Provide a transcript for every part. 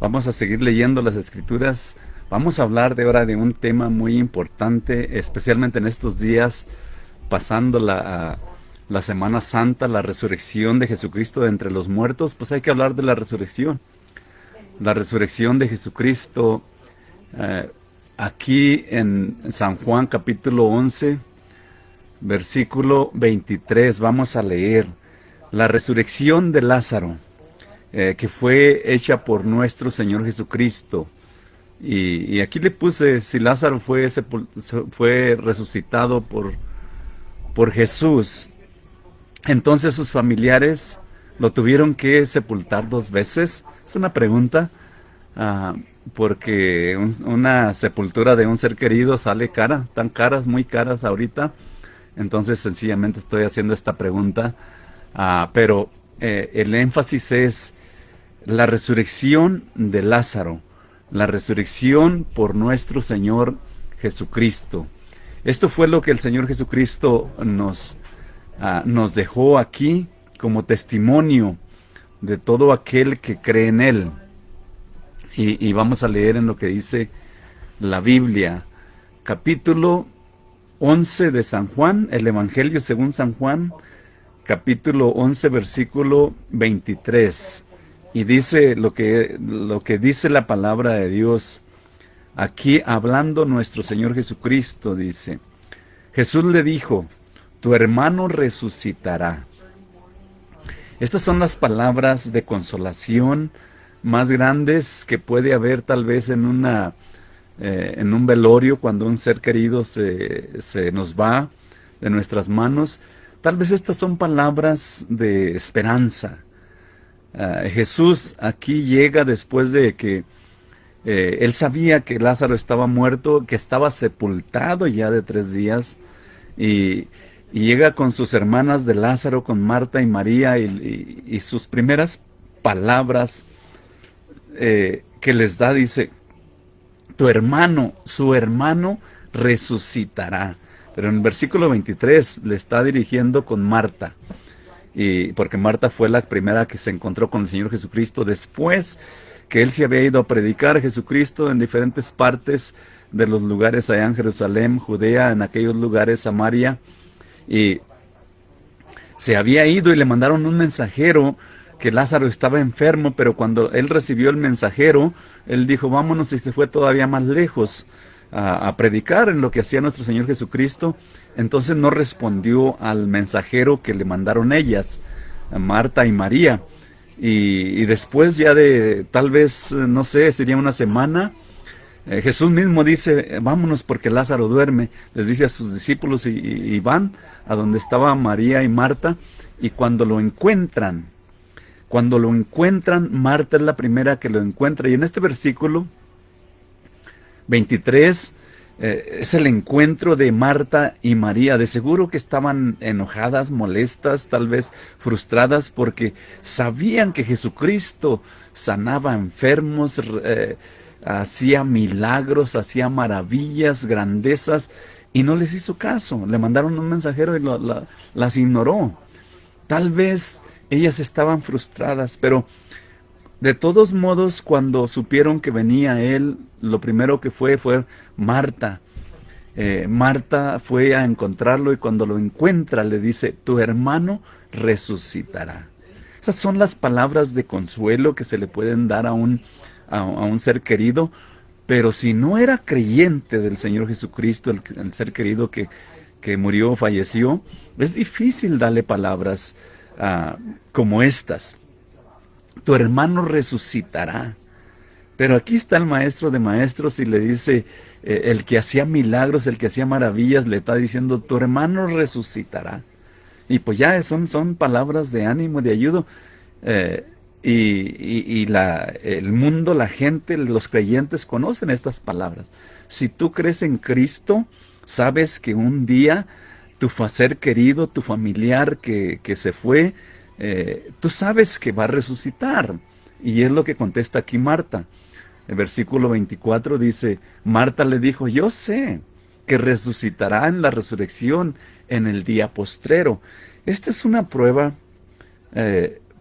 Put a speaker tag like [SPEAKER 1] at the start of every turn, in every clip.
[SPEAKER 1] Vamos a seguir leyendo las Escrituras. Vamos a hablar de ahora de un tema muy importante, especialmente en estos días, pasando la Semana Santa, la resurrección de Jesucristo de entre los muertos. Pues hay que hablar de la resurrección de Jesucristo. eh, Aquí en San Juan capítulo 11, versículo 23, vamos a leer la resurrección de Lázaro, que fue hecha por nuestro Señor Jesucristo. Y aquí le puse, si Lázaro fue resucitado por Jesús, entonces sus familiares lo tuvieron que sepultar dos veces. Es una pregunta, ah, porque una sepultura de un ser querido sale cara, tan caras, muy caras ahorita. Entonces sencillamente estoy haciendo esta pregunta, pero el énfasis es la resurrección de Lázaro, la resurrección por nuestro Señor Jesucristo. Esto fue lo que el Señor Jesucristo nos dejó aquí como testimonio de todo aquel que cree en Él. Y vamos a leer en lo que dice la Biblia, capítulo 11 de San Juan, el Evangelio según San Juan, capítulo 11, versículo 23. Y dice lo que dice la palabra de Dios. Aquí hablando nuestro Señor Jesucristo, dice: Jesús le dijo, tu hermano resucitará. Estas son las palabras de consolación más grandes que puede haber tal vez en un velorio, cuando un ser querido se nos va de nuestras manos. Tal vez estas son palabras de esperanza. Jesús aquí llega después de que él sabía que Lázaro estaba muerto, que estaba sepultado ya de 3 días, y llega con sus hermanas de Lázaro, con Marta y María, y sus primeras palabras que les da, dice: su hermano resucitará. Pero en el versículo 23 le está dirigiendo con Marta, y porque Marta fue la primera que se encontró con el Señor Jesucristo después que él se había ido a predicar a Jesucristo en diferentes partes de los lugares allá en Jerusalén, Judea, en aquellos lugares, Samaria, y se había ido y le mandaron un mensajero que Lázaro estaba enfermo. Pero cuando él recibió el mensajero, él dijo: vámonos, y se fue todavía más lejos a predicar en lo que hacía nuestro Señor Jesucristo. Entonces no respondió al mensajero que le mandaron ellas, a Marta y María. Y después ya de tal vez, no sé, sería una semana, Jesús mismo dice: vámonos porque Lázaro duerme. Les dice a sus discípulos, y van a donde estaba María y Marta. Y cuando lo encuentran, Marta es la primera que lo encuentra. Y en este versículo 23 es el encuentro de Marta y María. De seguro que estaban enojadas, molestas, tal vez frustradas, porque sabían que Jesucristo sanaba enfermos, hacía milagros, hacía maravillas, grandezas, y no les hizo caso. Le mandaron un mensajero y las ignoró. Tal vez ellas estaban frustradas, pero de todos modos, cuando supieron que venía él, lo primero que fue Marta. Marta fue a encontrarlo, y cuando lo encuentra le dice: tu hermano resucitará. Esas son las palabras de consuelo que se le pueden dar a un ser querido. Pero si no era creyente del Señor Jesucristo, el ser querido que murió, falleció, es difícil darle palabras como estas: tu hermano resucitará. Pero aquí está el maestro de maestros y le dice, el que hacía milagros, el que hacía maravillas, le está diciendo: tu hermano resucitará. Y pues ya son palabras de ánimo, de ayuda. El mundo, la gente, los creyentes conocen estas palabras. Si tú crees en Cristo, sabes que un día tu ser querido, tu familiar que se fue, tú sabes que va a resucitar. Y es lo que contesta aquí Marta. El versículo 24 dice: Marta le dijo: yo sé que resucitará en la resurrección en el día postrero. Esta es una prueba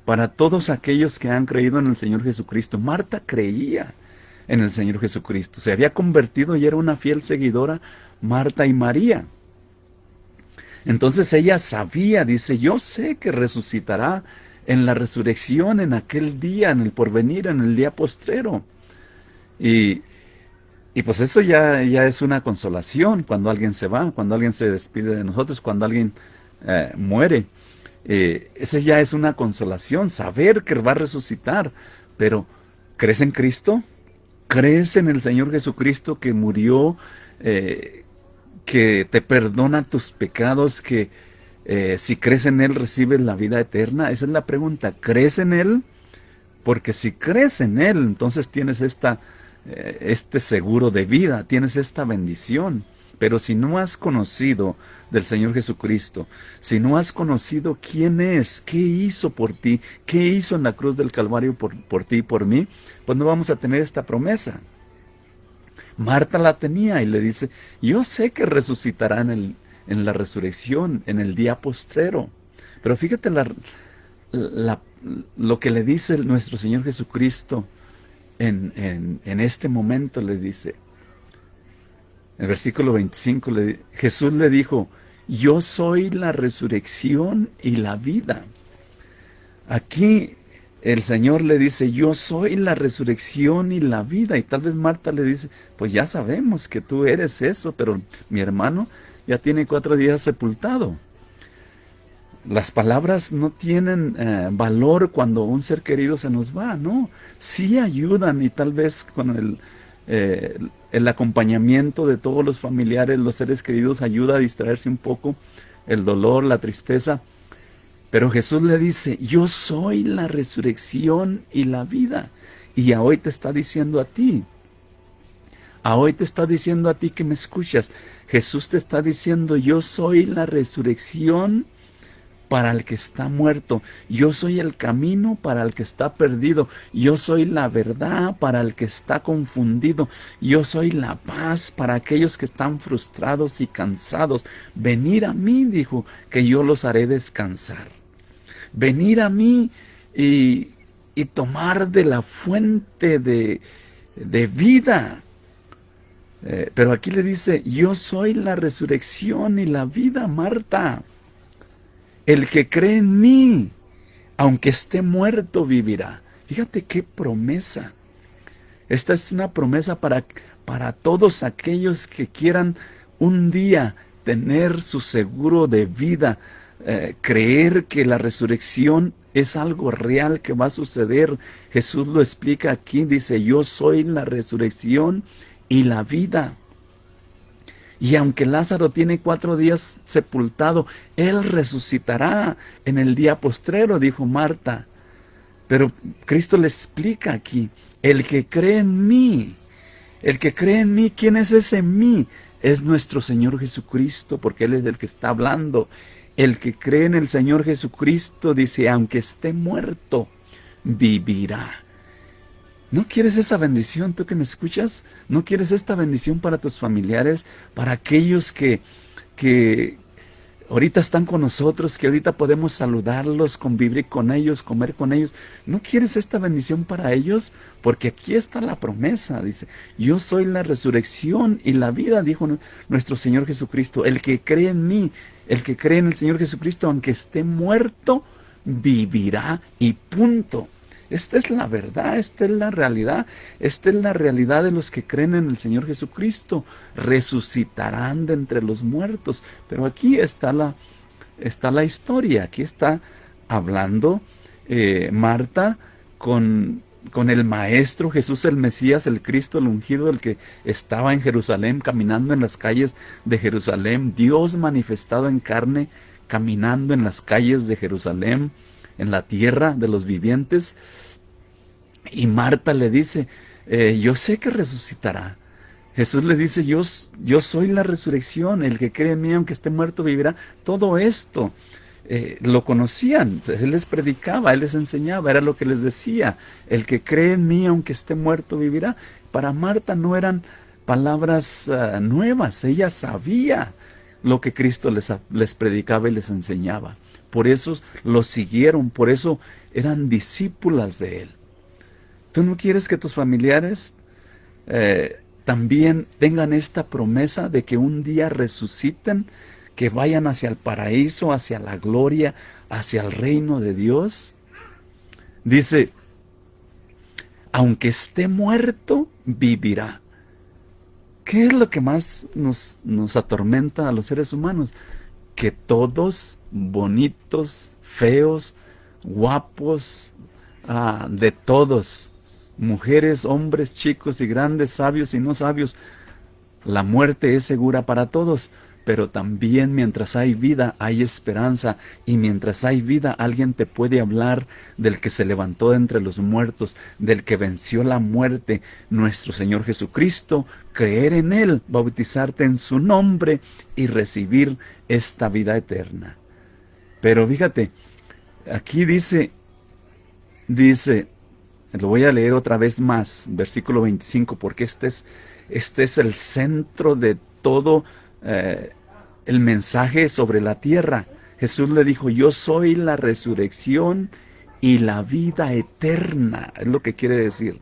[SPEAKER 1] para todos aquellos que han creído en el Señor Jesucristo. Marta creía en el Señor Jesucristo. Se había convertido y era una fiel seguidora, Marta y María. Entonces ella sabía, dice, yo sé que resucitará en la resurrección, en aquel día, en el porvenir, en el día postrero. Y pues eso ya es una consolación cuando alguien se va, cuando alguien se despide de nosotros, cuando alguien muere. Eso ya es una consolación, saber que va a resucitar. Pero, ¿crees en Cristo? ¿Crees en el Señor Jesucristo que murió, que te perdona tus pecados, que si crees en Él recibes la vida eterna? Esa es la pregunta. ¿Crees en Él? Porque si crees en Él, entonces tienes este seguro de vida, tienes esta bendición. Pero si no has conocido del Señor Jesucristo, si no has conocido quién es, qué hizo por ti, qué hizo en la cruz del Calvario por ti y por mí, pues no vamos a tener esta promesa. Marta la tenía y le dice, yo sé que resucitará en la resurrección, en el día postrero. Pero fíjate lo que le dice nuestro Señor Jesucristo en este momento. Le dice, en el versículo 25, Jesús le dijo, yo soy la resurrección y la vida. Aquí el Señor le dice, yo soy la resurrección y la vida. Y tal vez Marta le dice, pues ya sabemos que tú eres eso, pero mi hermano ya tiene 4 días sepultado. Las palabras no tienen valor cuando un ser querido se nos va, ¿no? Sí ayudan, y tal vez con el acompañamiento de todos los familiares, los seres queridos, ayuda a distraerse un poco el dolor, la tristeza. Pero Jesús le dice, yo soy la resurrección y la vida. Y a hoy te está diciendo a ti, que me escuchas, Jesús te está diciendo, yo soy la resurrección para el que está muerto, yo soy el camino para el que está perdido, yo soy la verdad para el que está confundido, yo soy la paz para aquellos que están frustrados y cansados. Venir a mí, dijo, que yo los haré descansar. Venir a mí y tomar de la fuente de vida. Pero aquí le dice, yo soy la resurrección y la vida, Marta. El que cree en mí, aunque esté muerto, vivirá. Fíjate qué promesa. Esta es una promesa para todos aquellos que quieran un día tener su seguro de vida, creer que la resurrección es algo real que va a suceder. Jesús lo explica aquí, dice, yo soy la resurrección y la vida. Y aunque Lázaro tiene 4 días sepultado, él resucitará en el día postrero, dijo Marta. Pero Cristo le explica aquí, el que cree en mí, ¿quién es ese mí? Es nuestro Señor Jesucristo, porque Él es el que está hablando. El que cree en el Señor Jesucristo, dice, aunque esté muerto, vivirá. ¿No quieres esa bendición, tú que me escuchas? ¿No quieres esta bendición para tus familiares, para aquellos que ahorita están con nosotros, que ahorita podemos saludarlos, convivir con ellos, comer con ellos? ¿No quieres esta bendición para ellos? Porque aquí está la promesa, dice, yo soy la resurrección y la vida, dijo nuestro Señor Jesucristo. El que cree en mí, el que cree en el Señor Jesucristo, aunque esté muerto, vivirá, y punto. Esta es la verdad, esta es la realidad de los que creen en el Señor Jesucristo. Resucitarán de entre los muertos. Pero aquí está la historia, aquí está hablando Marta con el Maestro Jesús, el Mesías, el Cristo, el ungido, el que estaba en Jerusalén, caminando en las calles de Jerusalén, Dios manifestado en carne, caminando en las calles de Jerusalén, en la tierra de los vivientes. Y Marta le dice, yo sé que resucitará. Jesús le dice, yo soy la resurrección, el que cree en mí, aunque esté muerto, vivirá. Todo esto lo conocían, Él les predicaba, Él les enseñaba, era lo que les decía. El que cree en mí, aunque esté muerto, vivirá. Para Marta no eran palabras nuevas, ella sabía lo que Cristo les predicaba y les enseñaba. por eso lo siguieron, por eso eran discípulas de Él. ¿Tú no quieres que tus familiares también tengan esta promesa de que un día resuciten, que vayan hacia el paraíso, hacia la gloria, hacia el reino de Dios? Dice, aunque esté muerto, vivirá. ¿Qué es lo que más nos atormenta a los seres humanos? Que todos, bonitos, feos, guapos, de todos, mujeres, hombres, chicos y grandes, sabios y no sabios, la muerte es segura para todos. Pero también mientras hay vida hay esperanza, y mientras hay vida alguien te puede hablar del que se levantó de entre los muertos, del que venció la muerte, nuestro Señor Jesucristo. Creer en Él, bautizarte en su nombre y recibir esta vida eterna. Pero fíjate, aquí dice, lo voy a leer otra vez más, versículo 25, porque este es el centro de todo el mensaje sobre la tierra. Jesús le dijo, yo soy la resurrección y la vida eterna. Es lo que quiere decir.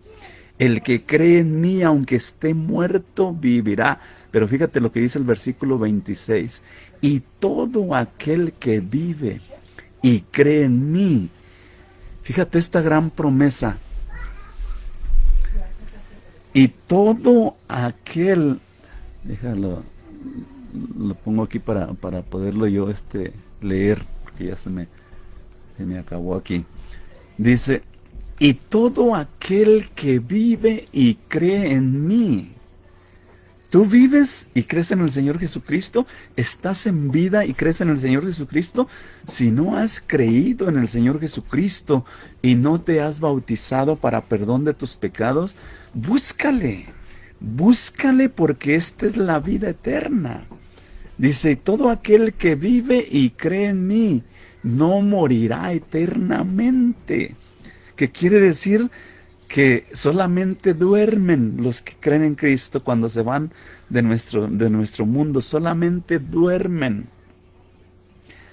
[SPEAKER 1] El que cree en mí, aunque esté muerto, vivirá. Pero fíjate lo que dice el versículo 26. Y todo aquel que vive y cree en mí. Fíjate esta gran promesa. Y todo aquel, déjalo, lo pongo aquí para poderlo yo leer, porque ya se me acabó aquí. Dice, y todo aquel que vive y cree en mí. ¿Tú vives y crees en el Señor Jesucristo? ¿Estás en vida y crees en el Señor Jesucristo? Si no has creído en el Señor Jesucristo y no te has bautizado para perdón de tus pecados, búscale porque esta es la vida eterna. Dice, todo aquel que vive y cree en mí no morirá eternamente. ¿Qué quiere decir? Que solamente duermen los que creen en Cristo cuando se van de nuestro mundo. Solamente duermen.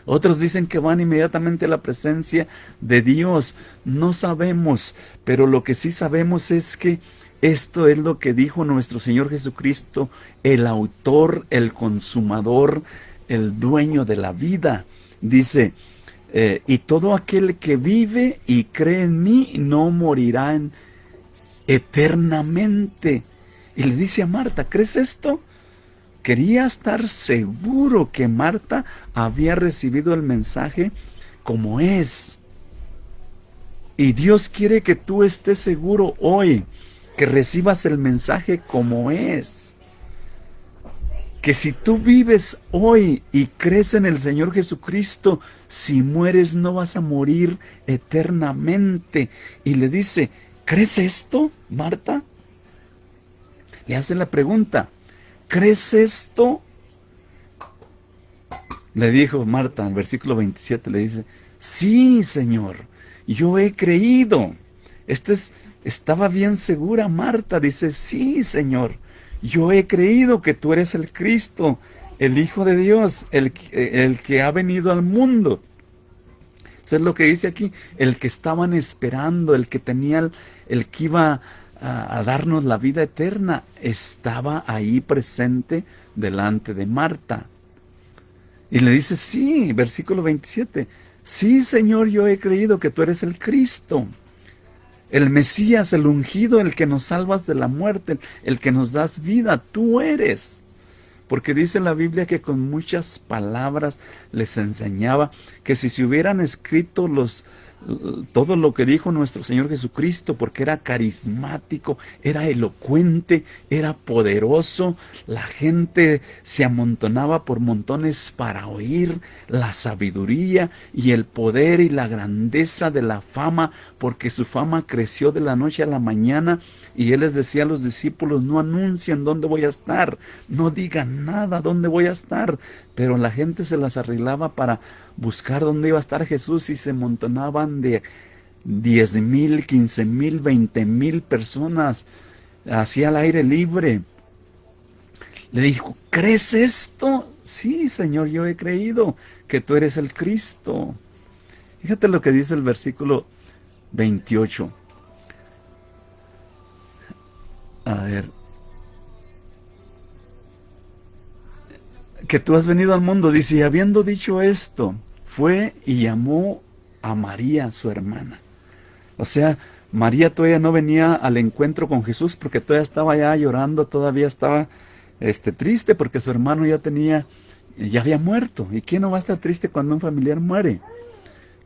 [SPEAKER 1] Otros dicen que van inmediatamente a la presencia de Dios. No sabemos, pero lo que sí sabemos es que esto es lo que dijo nuestro Señor Jesucristo, el autor, el consumador, el dueño de la vida. Dice, y todo aquel que vive y cree en mí no morirá eternamente. Y le dice a Marta, ¿crees esto? Quería estar seguro que Marta había recibido el mensaje como es. Y Dios quiere que tú estés seguro hoy, que recibas el mensaje como es. Que si tú vives hoy y crees en el Señor Jesucristo, si mueres no vas a morir eternamente. Y le dice, ¿crees esto, Marta? Le hace la pregunta, ¿crees esto? Le dijo Marta, en el versículo 27, le dice, sí, Señor, yo he creído. Estaba bien segura Marta, dice, sí, Señor, yo he creído que tú eres el Cristo, el Hijo de Dios, el que ha venido al mundo. Eso es lo que dice aquí, el que estaban esperando, el que tenía, el que iba a darnos la vida eterna, estaba ahí presente delante de Marta. Y le dice, sí, versículo 27, sí, Señor, yo he creído que tú eres el Cristo, el Mesías, el ungido, el que nos salvas de la muerte, el que nos das vida, tú eres. Porque dice la Biblia que con muchas palabras les enseñaba que si se hubieran escrito todo lo que dijo nuestro Señor Jesucristo, porque era carismático, era elocuente, era poderoso, la gente se amontonaba por montones para oír la sabiduría y el poder y la grandeza de la fama, porque su fama creció de la noche a la mañana. Y Él les decía a los discípulos, no anuncien dónde voy a estar, no digan nada dónde voy a estar. Pero la gente se las arreglaba para buscar dónde iba a estar Jesús y se amontonaban de 10,000, 15,000, 20,000 personas hacia el aire libre. Le dijo, ¿crees esto? Sí, Señor, yo he creído que tú eres el Cristo. Fíjate lo que dice el versículo 28. A ver, que tú has venido al mundo, dice, y habiendo dicho esto, fue y llamó a María, su hermana. O sea, María todavía no venía al encuentro con Jesús porque todavía estaba ya llorando, todavía estaba triste porque su hermano ya había muerto. ¿Y quién no va a estar triste cuando un familiar muere?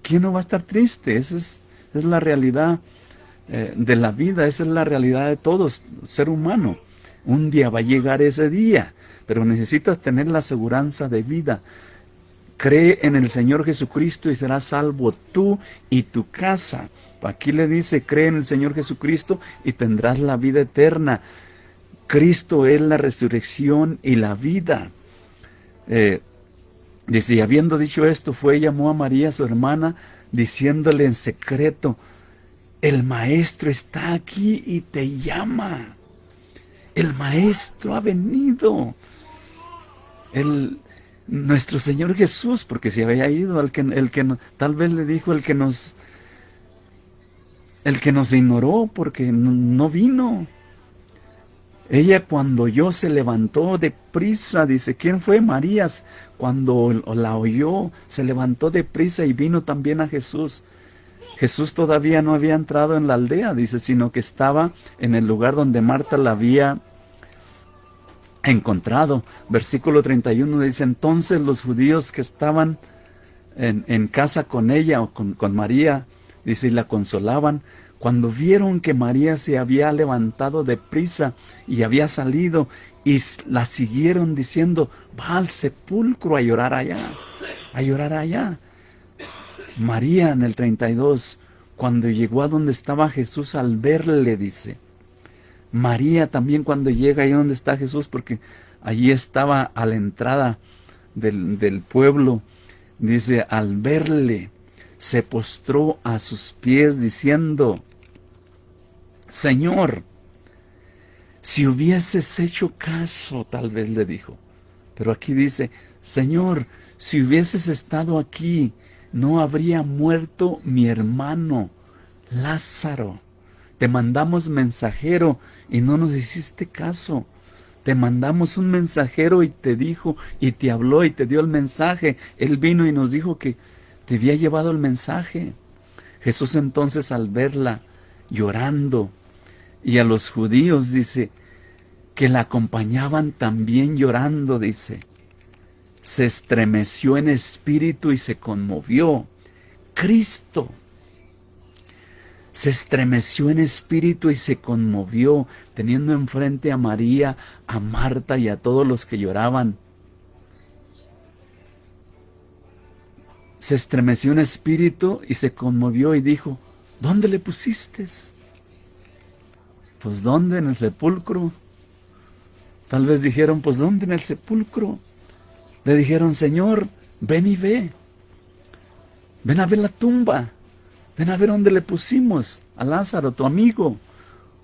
[SPEAKER 1] ¿Quién no va a estar triste? Es la realidad de la vida, esa es la realidad de todos, ser humano. Un día va a llegar ese día, pero necesitas tener la aseguranza de vida. Cree en el Señor Jesucristo y serás salvo tú y tu casa. Aquí le dice, cree en el Señor Jesucristo y tendrás la vida eterna. Cristo es la resurrección y la vida. Dice, y habiendo dicho esto, fue y llamó a María, su hermana, diciéndole en secreto, el Maestro está aquí y te llama. El Maestro ha venido. Nuestro Señor Jesús, porque se había ido, tal vez le dijo el que nos ignoró porque no vino. Ella cuando oyó se levantó deprisa, dice, ¿quién fue? María. Cuando la oyó, se levantó deprisa y vino también a Jesús. Jesús todavía no había entrado en la aldea, dice, sino que estaba en el lugar donde Marta la había encontrado. Versículo 31 dice, entonces los judíos que estaban en casa con ella o con María, dice, y la consolaban, cuando vieron que María se había levantado deprisa y había salido, y la siguieron diciendo, va al sepulcro a llorar allá, a llorar allá. María en el 32, cuando llegó a donde estaba Jesús al verle, dice, María también cuando llega ahí donde está Jesús, porque allí estaba a la entrada del pueblo, dice, al verle, se postró a sus pies diciendo, Señor, si hubieses hecho caso, tal vez le dijo, pero aquí dice, Señor, si hubieses estado aquí, no habría muerto mi hermano Lázaro. Te mandamos mensajero y no nos hiciste caso. Te mandamos un mensajero y te dijo, y te habló y te dio el mensaje. Él vino y nos dijo que te había llevado el mensaje. Jesús entonces al verla llorando y a los judíos, dice, que la acompañaban también llorando, dice, se estremeció en espíritu y se conmovió. Cristo se estremeció en espíritu y se conmovió, teniendo enfrente a María, a Marta y a todos los que lloraban. Se estremeció en espíritu y se conmovió y dijo, ¿dónde le pusiste? Pues ¿dónde? En el sepulcro. Tal vez dijeron, pues ¿dónde? En el sepulcro. Le dijeron, Señor, ven y ve. Ven a ver la tumba. Ven a ver dónde le pusimos a Lázaro, tu amigo.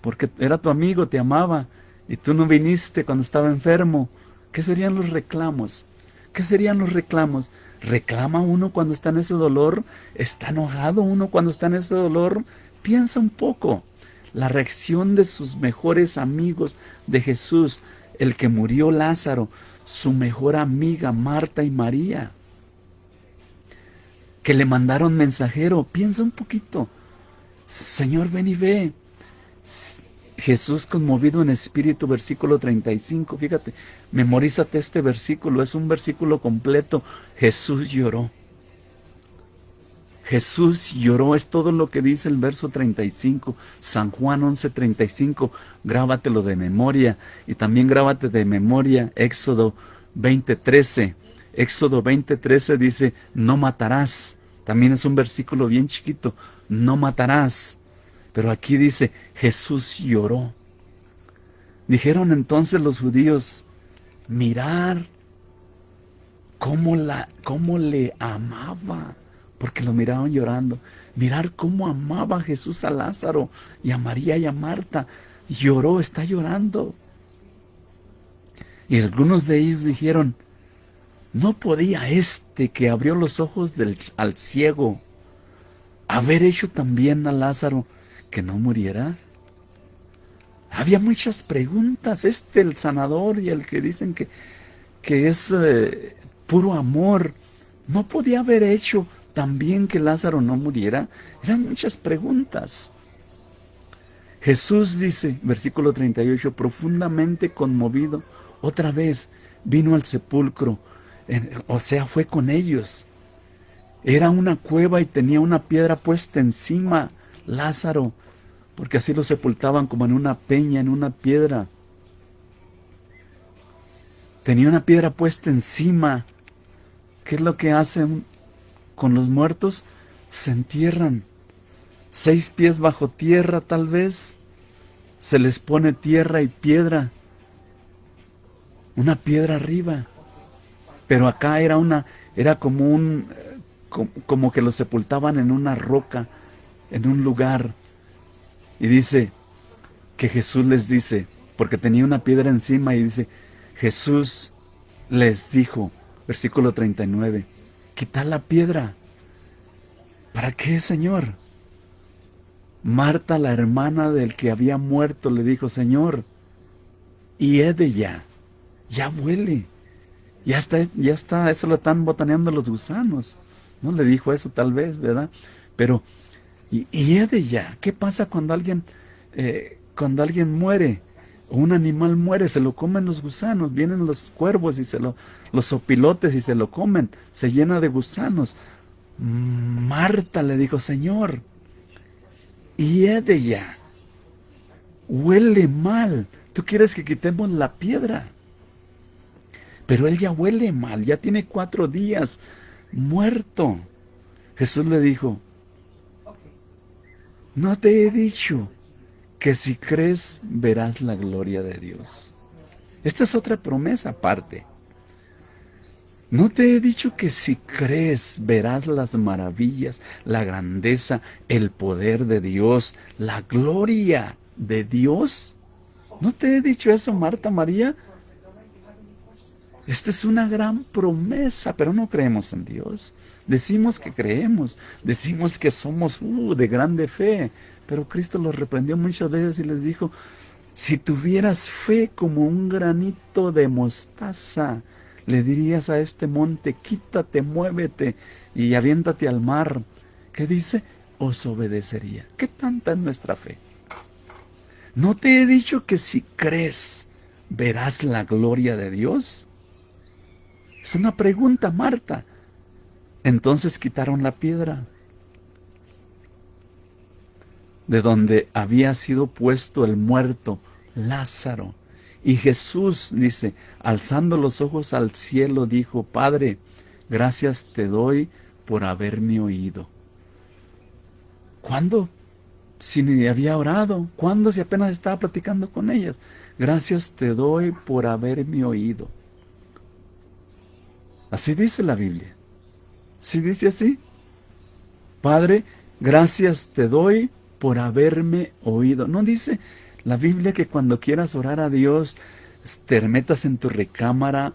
[SPEAKER 1] Porque era tu amigo, te amaba. Y tú no viniste cuando estaba enfermo. ¿Qué serían los reclamos? ¿Qué serían los reclamos? ¿Reclama uno cuando está en ese dolor? ¿Está enojado uno cuando está en ese dolor? Piensa un poco. La reacción de sus mejores amigos de Jesús, el que murió Lázaro, su mejor amiga Marta y María, que le mandaron mensajero. Piensa un poquito. Señor, ven y ve. Jesús conmovido en espíritu, versículo 35. Fíjate, memorízate este versículo. Es un versículo completo. Jesús lloró. Jesús lloró. Es todo lo que dice el verso 35. San Juan 11:35. Grábatelo de memoria. Y también grábate de memoria Éxodo 20:13. Éxodo 20:13 dice, no matarás. También es un versículo bien chiquito. No matarás. Pero aquí dice, Jesús lloró. Dijeron entonces los judíos, mirar cómo le amaba, porque lo miraban llorando. Mirar cómo amaba Jesús a Lázaro y a María y a Marta. Lloró, está llorando. Y algunos de ellos dijeron, ¿no podía este que abrió los ojos al ciego haber hecho también a Lázaro que no muriera? Había muchas preguntas. El sanador y el que dicen que es puro amor, ¿no podía haber hecho también que Lázaro no muriera? Eran muchas preguntas. Jesús dice, versículo 38, profundamente conmovido, otra vez vino al sepulcro, o sea, fue con ellos. Era una cueva y tenía una piedra puesta encima, Lázaro, porque así lo sepultaban como en una peña, en una piedra. Tenía una piedra puesta encima. ¿Qué es lo que hacen con los muertos? Se entierran. 6 pies bajo tierra tal vez. Se les pone tierra y piedra. Una piedra arriba. Pero acá era como que lo sepultaban en una roca, en un lugar. Y dice que Jesús les dice, porque tenía una piedra encima, y dice, Jesús les dijo, versículo 39, quitad la piedra. ¿Para qué, Señor? Marta, la hermana del que había muerto, le dijo, Señor, hiede ya huele, ya está, eso lo están botaneando los gusanos. No le dijo eso tal vez, ¿verdad? Pero, hiede ya. ¿Qué pasa cuando alguien muere? O un animal muere, se lo comen los gusanos, vienen los cuervos y los opilotes y se lo comen, se llena de gusanos. Marta le dijo, Señor, hiede ya, huele mal, tú quieres que quitemos la piedra, pero él ya huele mal, ya tiene 4 días muerto. Jesús le dijo, ¿no te he dicho que si crees verás la gloria de Dios? Esta es otra promesa aparte. ¿No te he dicho que si crees verás las maravillas, la grandeza, el poder de Dios, la gloria de Dios? ¿No te he dicho eso, Marta, María? Esta es una gran promesa, pero no creemos en Dios. Decimos que creemos, decimos que somos de grande fe, pero Cristo los reprendió muchas veces y les dijo, si tuvieras fe como un granito de mostaza, le dirías a este monte, quítate, muévete y aviéntate al mar. ¿Qué dice? Os obedecería. ¿Qué tanta es nuestra fe? ¿No te he dicho que si crees verás la gloria de Dios? Es una pregunta, Marta. Entonces quitaron la piedra de donde había sido puesto el muerto, Lázaro. Y Jesús, dice, alzando los ojos al cielo, dijo, Padre, gracias te doy por haberme oído. ¿Cuándo? Si ni había orado. ¿Cuándo? Si apenas estaba platicando con ellas. Gracias te doy por haberme oído. Así dice la Biblia. ¿Sí dice así? Padre, gracias te doy por haberme oído. No dice la Biblia que cuando quieras orar a Dios, te metas en tu recámara,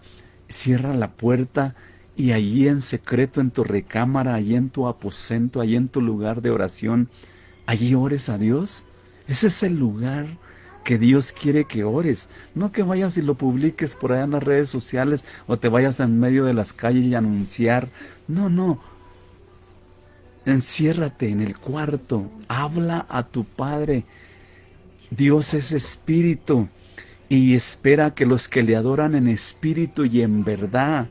[SPEAKER 1] cierra la puerta y allí en secreto en tu recámara, allí en tu aposento, allí en tu lugar de oración, allí ores a Dios. Ese es el lugar que Dios quiere que ores. No que vayas y lo publiques por allá en las redes sociales o te vayas en medio de las calles y anunciar. No. Enciérrate en el cuarto, habla a tu Padre. Dios es espíritu y espera que los que le adoran en espíritu y en verdad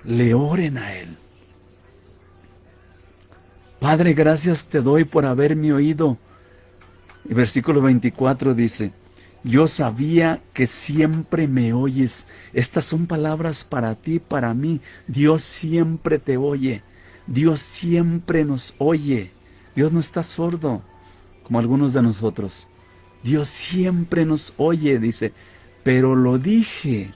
[SPEAKER 1] le oren a Él. Padre, gracias te doy por haberme oído. Y versículo 24 dice, yo sabía que siempre me oyes. Estas son palabras para ti, para mí. Dios siempre te oye. Dios siempre nos oye. Dios no está sordo, como algunos de nosotros. Dios siempre nos oye, dice, pero lo dije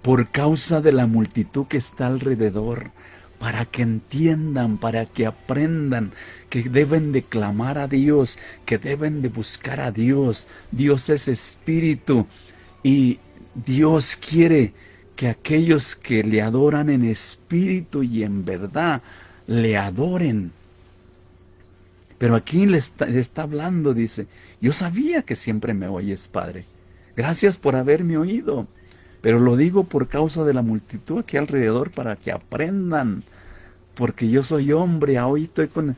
[SPEAKER 1] por causa de la multitud que está alrededor, para que entiendan, para que aprendan que deben de clamar a Dios, que deben de buscar a Dios. Dios es espíritu y Dios quiere que aquellos que le adoran en espíritu y en verdad, le adoren. Pero aquí le está hablando, dice, yo sabía que siempre me oyes, Padre. Gracias por haberme oído. Pero lo digo por causa de la multitud aquí alrededor para que aprendan. Porque yo soy hombre, hoy estoy con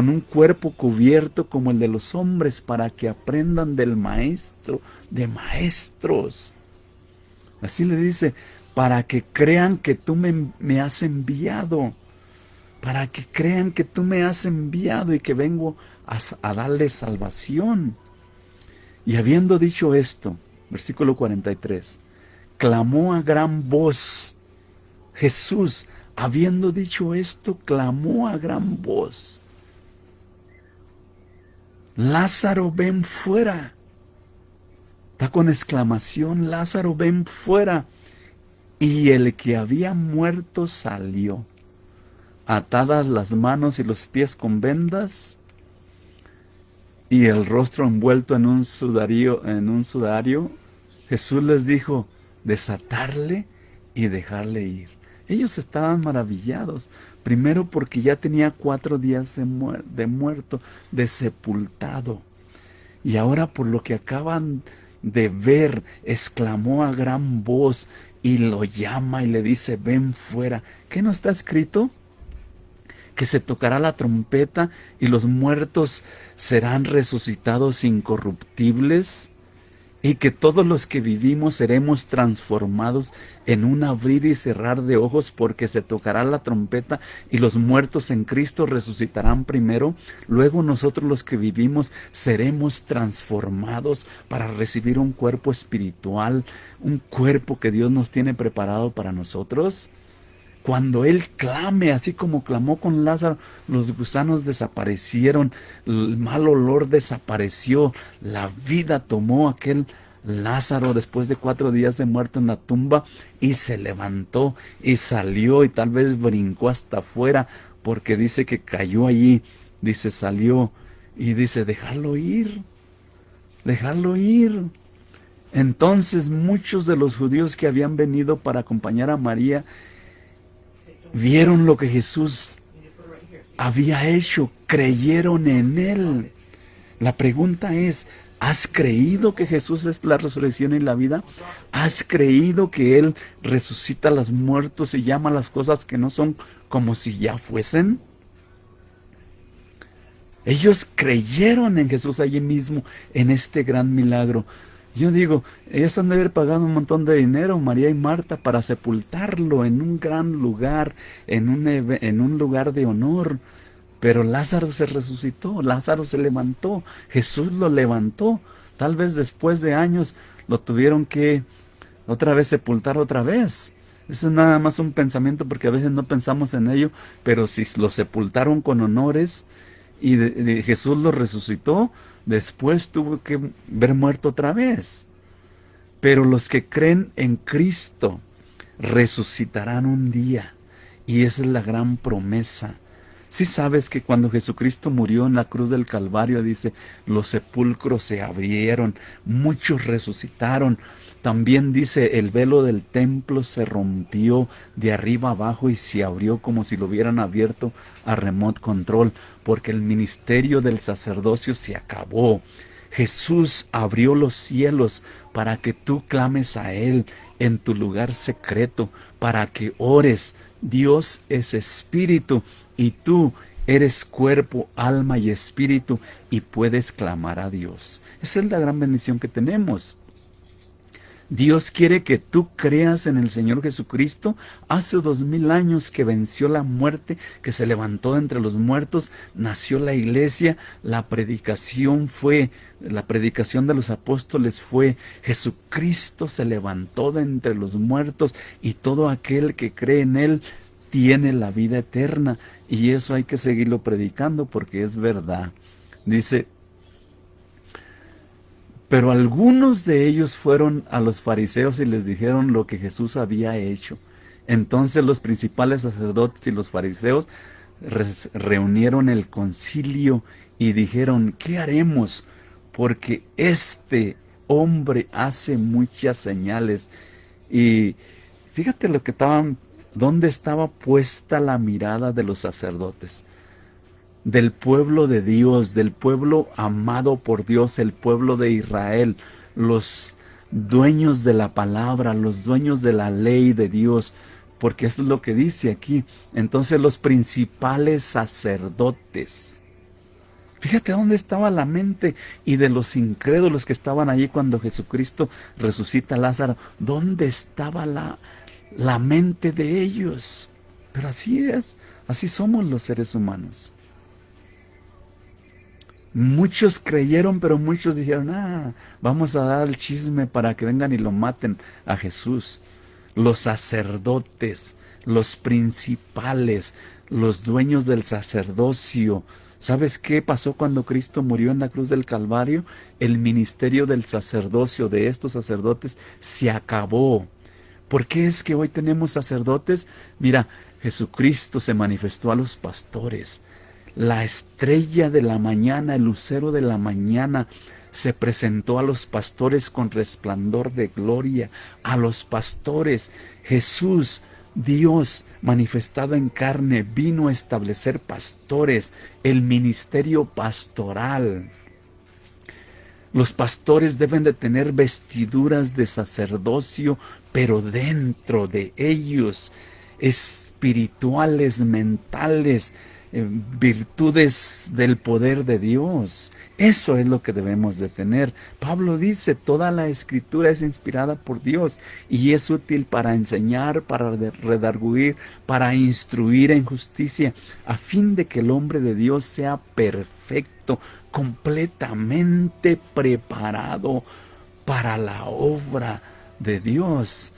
[SPEAKER 1] un cuerpo cubierto como el de los hombres para que aprendan del maestro de maestros. Así le dice, para que crean que tú me has enviado. Para que crean que tú me has enviado y que vengo a darles salvación. Y habiendo dicho esto, versículo 43, clamó a gran voz. Jesús, habiendo dicho esto, clamó a gran voz. Lázaro, ven fuera. Está con exclamación, Lázaro, ven fuera. Y el que había muerto salió, atadas las manos y los pies con vendas, y el rostro envuelto en un sudario. Jesús les dijo, desatarle y dejarle ir. Ellos estaban maravillados, primero porque ya tenía 4 días de muerto, de sepultado. Y ahora por lo que acaban de ver, exclamó a gran voz y lo llama y le dice, ven fuera. ¿Qué no está escrito? Que se tocará la trompeta y los muertos serán resucitados incorruptibles, y que todos los que vivimos seremos transformados en un abrir y cerrar de ojos, porque se tocará la trompeta y los muertos en Cristo resucitarán primero, luego nosotros los que vivimos seremos transformados para recibir un cuerpo espiritual, un cuerpo que Dios nos tiene preparado para nosotros. Cuando Él clame, así como clamó con Lázaro, los gusanos desaparecieron, el mal olor desapareció, la vida tomó aquel Lázaro después de 4 días de muerto en la tumba, y se levantó y salió, y tal vez brincó hasta afuera, porque dice que cayó allí, dice salió, y dice dejarlo ir, dejarlo ir. Entonces muchos de los judíos que habían venido para acompañar a María, vieron lo que Jesús había hecho, creyeron en Él. La pregunta es, ¿has creído que Jesús es la resurrección y la vida? ¿Has creído que Él resucita a los muertos y llama a las cosas que no son como si ya fuesen? Ellos creyeron en Jesús allí mismo, en este gran milagro. Yo digo, ellos han de haber pagado un montón de dinero, María y Marta, para sepultarlo en un gran lugar, en un lugar de honor. Pero Lázaro se resucitó, Lázaro se levantó, Jesús lo levantó. Tal vez después de años lo tuvieron que otra vez sepultar otra vez. Eso es nada más un pensamiento, porque a veces no pensamos en ello, pero si lo sepultaron con honores y Jesús lo resucitó, después tuvo que ver muerto otra vez. Pero los que creen en Cristo resucitarán un día. Y esa es la gran promesa. Si sabes que cuando Jesucristo murió en la cruz del Calvario, dice, los sepulcros se abrieron, muchos resucitaron. También dice, el velo del templo se rompió de arriba abajo y se abrió como si lo hubieran abierto a remote control, porque el ministerio del sacerdocio se acabó. Jesús abrió los cielos para que tú clames a Él en tu lugar secreto, para que ores. Dios es espíritu y tú eres cuerpo, alma y espíritu, y puedes clamar a Dios. Esa es la gran bendición que tenemos. Dios quiere que tú creas en el Señor Jesucristo. Hace 2000 años que venció la muerte, que se levantó entre los muertos, nació la iglesia. La predicación de los apóstoles fue: Jesucristo se levantó de entre los muertos, y todo aquel que cree en Él tiene la vida eterna. Y eso hay que seguirlo predicando, porque es verdad. Dice: pero algunos de ellos fueron a los fariseos y les dijeron lo que Jesús había hecho. Entonces los principales sacerdotes y los fariseos reunieron el concilio y dijeron: ¿qué haremos? Porque este hombre hace muchas señales. Y fíjate dónde estaba puesta la mirada de los sacerdotes. del pueblo de Dios, del pueblo amado por Dios, el pueblo de Israel, los dueños de la palabra, los dueños de la ley de Dios, porque eso es lo que dice aquí. Entonces los principales sacerdotes. Fíjate dónde estaba la mente y de los incrédulos que estaban allí cuando Jesucristo resucita a Lázaro. ¿Dónde estaba la mente de ellos? Pero así es, así somos los seres humanos. Muchos creyeron, pero muchos dijeron, vamos a dar el chisme para que vengan y lo maten a Jesús. Los sacerdotes, los principales, los dueños del sacerdocio. ¿Sabes qué pasó cuando Cristo murió en la cruz del Calvario? El ministerio del sacerdocio de estos sacerdotes se acabó. ¿Por qué es que hoy tenemos sacerdotes? Mira, Jesucristo se manifestó a los pastores. La estrella de la mañana, el lucero de la mañana, se presentó a los pastores con resplandor de gloria. A los pastores, Jesús, Dios manifestado en carne, vino a establecer pastores, el ministerio pastoral. Los pastores deben de tener vestiduras de sacerdocio, pero dentro de ellos, espirituales, mentales, virtudes del poder de Dios. Eso es lo que debemos de tener. Pablo dice, toda la escritura es inspirada por Dios y es útil para enseñar, para redarguir, para instruir en justicia, a fin de que el hombre de Dios sea perfecto, completamente preparado para la obra de Dios.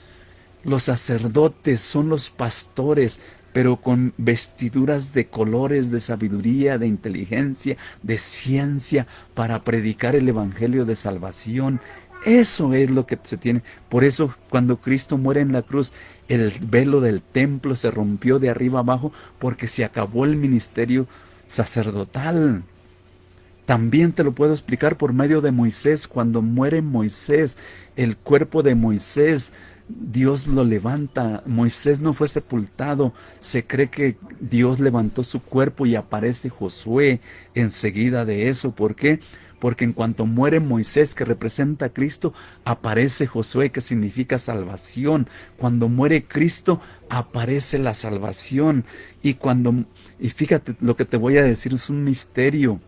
[SPEAKER 1] Los sacerdotes son los pastores, pero con vestiduras de colores, de sabiduría, de inteligencia, de ciencia, para predicar el evangelio de salvación. Eso es lo que se tiene. Por eso cuando Cristo muere en la cruz, el velo del templo se rompió de arriba abajo, porque se acabó el ministerio sacerdotal. También te lo puedo explicar por medio de Moisés. Cuando muere Moisés, el cuerpo de Moisés, Dios lo levanta. Moisés no fue sepultado. Se cree que Dios levantó su cuerpo y aparece Josué enseguida de eso. ¿Por qué? Porque en cuanto muere Moisés, que representa a Cristo, aparece Josué, que significa salvación. Cuando muere Cristo, aparece la salvación. Y fíjate, lo que te voy a decir es un misterio.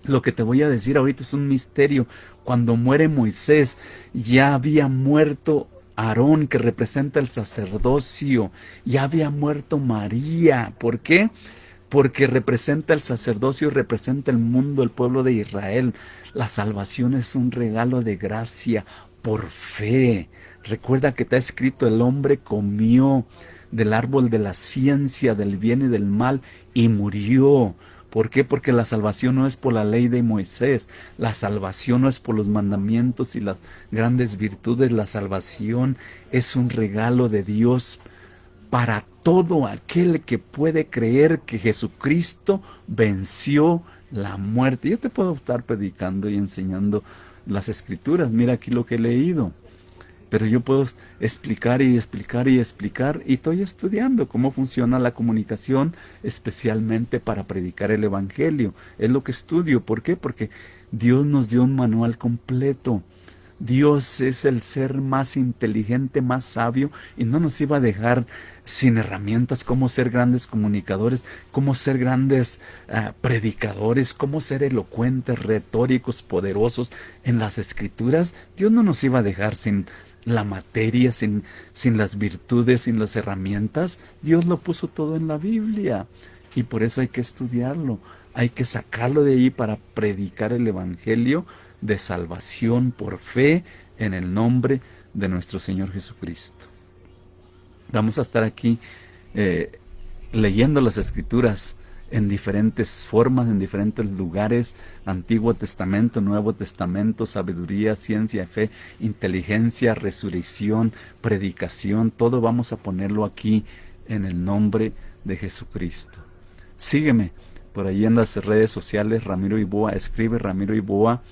[SPEAKER 1] Lo que te voy a decir ahorita es un misterio. Cuando muere Moisés, ya había muerto Aarón, que representa el sacerdocio. Ya había muerto María. ¿Por qué? Porque representa el sacerdocio, representa el mundo, el pueblo de Israel. La salvación es un regalo de gracia por fe. Recuerda que está escrito, el hombre comió del árbol de la ciencia, del bien y del mal, y murió. ¿Por qué? Porque la salvación no es por la ley de Moisés, la salvación no es por los mandamientos y las grandes virtudes, la salvación es un regalo de Dios para todo aquel que puede creer que Jesucristo venció la muerte. Yo te puedo estar predicando y enseñando las escrituras, mira aquí lo que he leído. Pero yo puedo explicar y explicar y explicar, y estoy estudiando cómo funciona la comunicación, especialmente para predicar el evangelio. Es lo que estudio. ¿Por qué? Porque Dios nos dio un manual completo. Dios es el ser más inteligente, más sabio, y no nos iba a dejar sin herramientas, cómo ser grandes comunicadores, cómo ser grandes predicadores, cómo ser elocuentes, retóricos, poderosos en las escrituras. Dios no nos iba a dejar sin la materia, sin las virtudes, sin las herramientas. Dios lo puso todo en la Biblia, y por eso hay que estudiarlo, hay que sacarlo de ahí para predicar el evangelio de salvación por fe en el nombre de nuestro Señor Jesucristo. Vamos a estar aquí leyendo las escrituras en diferentes formas, en diferentes lugares: Antiguo Testamento, Nuevo Testamento, sabiduría, ciencia, fe, inteligencia, resurrección, predicación. Todo vamos a ponerlo aquí en el nombre de Jesucristo. Sígueme por ahí en las redes sociales, Ramiro Iboa. Escribe Ramiro Iboa,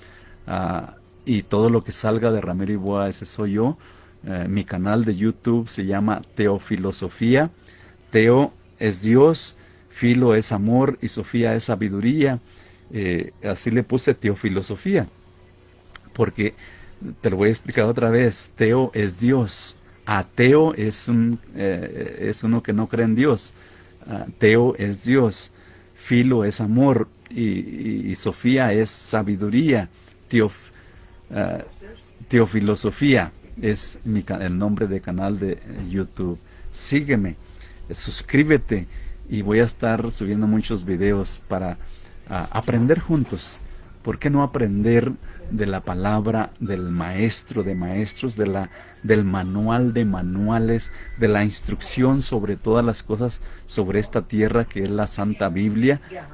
[SPEAKER 1] y todo lo que salga de Ramiro Iboa, ese soy yo. Mi canal de YouTube se llama Teofilosofía. Teo es Dios, Filo es amor y Sofía es sabiduría. Así le puse teofilosofía, porque te lo voy a explicar otra vez. Teo es Dios. Ateo es uno que no cree en Dios. Teo es Dios. Filo es amor y Sofía es sabiduría. Teof, ah, Teofilosofía es el nombre de canal de YouTube. Sígueme, suscríbete y voy a estar subiendo muchos videos para aprender juntos. ¿Por qué no aprender de la palabra del maestro de maestros, del manual de manuales, de la instrucción sobre todas las cosas sobre esta tierra que es la Santa Biblia?